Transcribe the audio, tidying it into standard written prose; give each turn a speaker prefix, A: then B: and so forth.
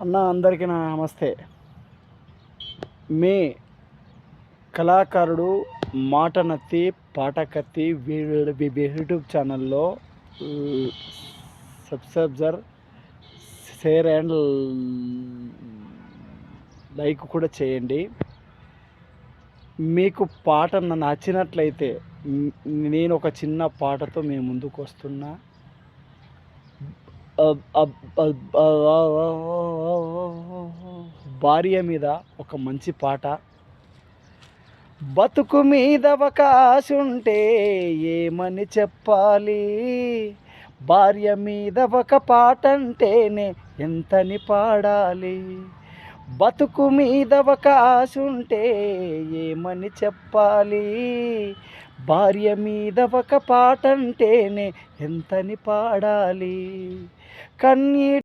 A: అన్న అందరికీ నా నమస్తే. మీ కళాకారుడు మాట నత్తి పాట కత్తి యూట్యూబ్ ఛానల్లో సబ్స్క్రైబర్ షేర్ అండ్ లైక్ కూడా చేయండి. మీకు పాట నచ్చినట్లయితే నేను ఒక చిన్న పాటతో మీ ముందుకు వస్తున్నా. భార్య మీద ఒక మంచి పాట. బతుకు మీద ఒక ఆశ ఉంటే ఏమని చెప్పాలి, భార్య మీద ఒక పాట అంటేనే ఎంతని పాడాలి. బతుకు మీద ఒక ఆశ ఉంటే ఏమని చెప్పాలి, భార్య మీద ఒక పాట అంటేనే ఎంతని పాడాలి. కన్నీటి